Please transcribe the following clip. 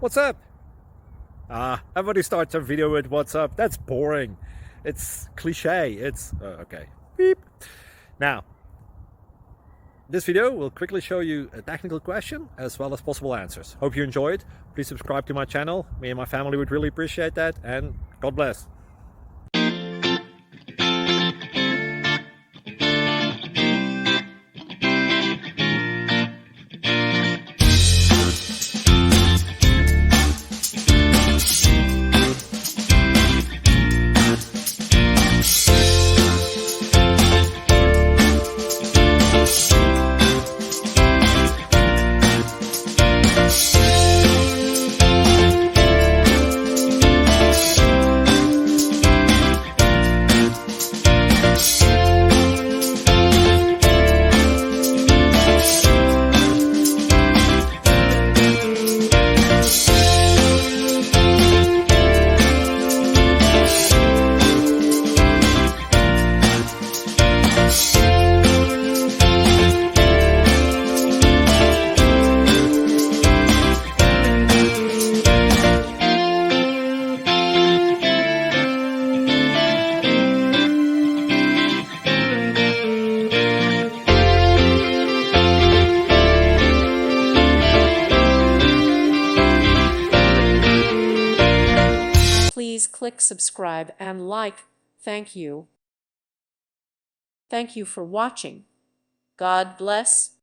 What's up? Everybody starts a video with what's up. That's boring. It's cliche. It's okay. Beep. Now, this video will quickly show you a technical question as well as possible answers. Hope you enjoy it. Please subscribe to my channel. Me and my family would really appreciate that, and God bless. Please click subscribe and like. Thank you. Thank you for watching. God bless.